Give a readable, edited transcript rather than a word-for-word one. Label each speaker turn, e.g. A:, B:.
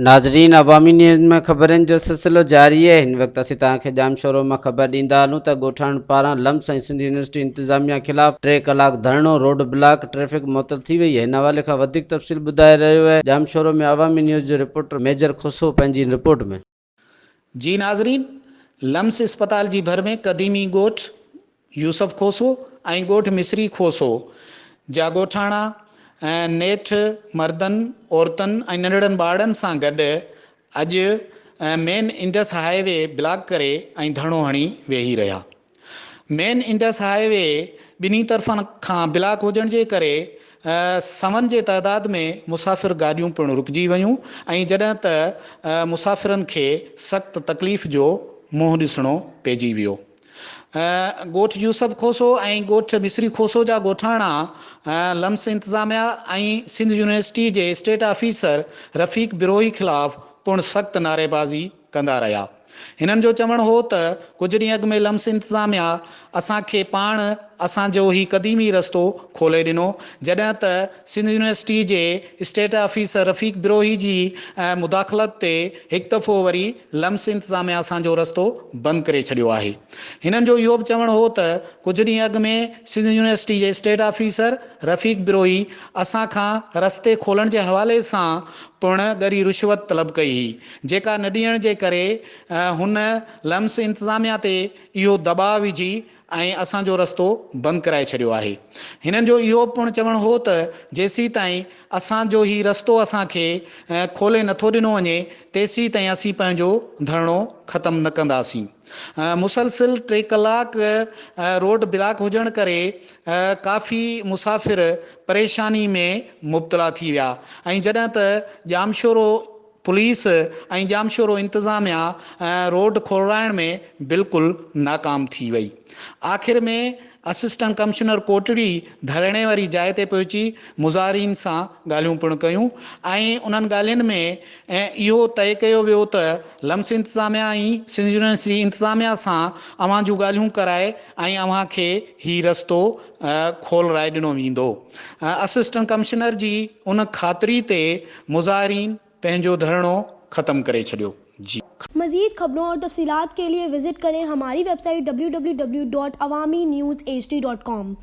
A: नाज़रीन, अवामी न्यूज़ में ख़बरनि जो सिलसिलो जारी है। इन वक्त असीं तव्हांखे ॼामशोरो में ख़बर ॾींदा हलूं त ॻोठाणन पारां लम्स ऐं सिंध यूनिवर्सिटी इंतज़ामिया खिलाफ 3 कलाक धरणो, रोड ब्लाक, ट्रैफिक मुअतल थी वई है। इन हवाले खां वधीक तफ़सील ॿुधाए रहियो है ॼामशोरो में अवामी न्यूज़ जो रिपोर्टर मेजर खोसो पंहिंजी रिपोर्ट में।
B: जी नाज़रीन, लम्स अस्पताल जी भर में क़दीमी ॻोठ यूसुफ खोसो ऐं ॻोठ मिसरी खोसो जा ॻोठाणा नेठ मर्दनि, औरतनि ऐं नंढड़नि ॿारनि सां गॾु अॼु मेन इंडस हाईवे ब्लाक करे ऐं धरणो हणी वेही रहिया। मेन इंडस हाईवे ॿिन्ही तरफ़नि खां ब्लाक हुजण जे करे सवन जे तइदाद में मुसाफ़िर गाॾियूं पिणु रुकिजी वियूं ऐं जॾहिं त मुसाफ़िरनि खे सख़्तु तकलीफ़ जो मुंहुं ॾिसणो पइजी वियो। ॻोठ यूसुफ खोसो ऐं ॻोठ मिसरी खोसो जा ॻोठाणा लम्स इंतज़ामिया ऐं सिंध यूनिवर्सिटी जे स्टेट ऑफिसर रफ़ीक बिरोही खिलाफ़ पिणु सख़्तु नारेबाज़ी कंदा रहिया। हिननि जो चवणु हो त कुझु ॾींहं अॻु में लम्स इंतज़ामिया असांखे पाण असांजो ही क़दीमी रस्तो खोले ॾिनो, जॾहिं त सिंध यूनिवर्सिटी जे स्टेट ऑफिसर रफ़ीक बिरोही जी मुदाख़लत ते हिकु दफ़ो वरी लम्स इंतज़ामिया असांजो रस्तो बंदि करे छॾियो आहे। हिननि जो इहो बि चवणु हो त कुझु ॾींहं अॻु में सिंध यूनिवर्सिटी जे स्टेट ऑफिसर रफ़ीक बिरोही असांखां रस्ते खोलण जे हवाले सां पिणु ॻरी रिश्वत तलब कई हुई, जेका न ॾियण जे करे हुन लम्स इंतज़ामिया ते इहो दबाव विझी ऐं असांजो रस्तो बंदि कराए छॾियो आहे। हिननि जो इहो पिणु चवणु हो त जेसीं ताईं असांजो ही रस्तो असांखे खोले नथो ॾिनो वञे तेसीं ताईं असीं पंहिंजो धरणो ख़तमु न कंदासीं। मुसलसिल 3 कलाक रोड ब्लाक हुजण करे काफ़ी मुसाफ़िर परेशानी में मुब्तला थी विया ऐं जॾहिं त ॼामशोरो पुलिस ऐं ॼामशोरो इंतज़ामिया रोड खोलाइण में बिल्कुलु नाकाम थी वई। आख़िर में असिस्टेंट कमिश्नर कोटड़ी धरणे वारी जाइ ते पहुची मुज़ाहिरीन सां ॻाल्हियूं पिणु कयूं ऐं उन्हनि ॻाल्हियुनि में इहो तय कयो वियो त लम्स इंतज़ामिया ऐं सिंध यूनिवर्सिटी इंतज़ामिया सां अव्हां जूं ॻाल्हियूं कराए ऐं अव्हांखे ही रस्तो खोलाए ॾिनो वेंदो। असिस्टेंट कमिश्नर जी उन ख़ातिरी ते मुज़ाहिरीन पंहिंजो धरणो ख़त्म करे छॾियो। जी
C: मज़ीद खबरों और तफसीलात के लिए विजिट करें हमारी वेबसाइट www.awamiNewsHD.com।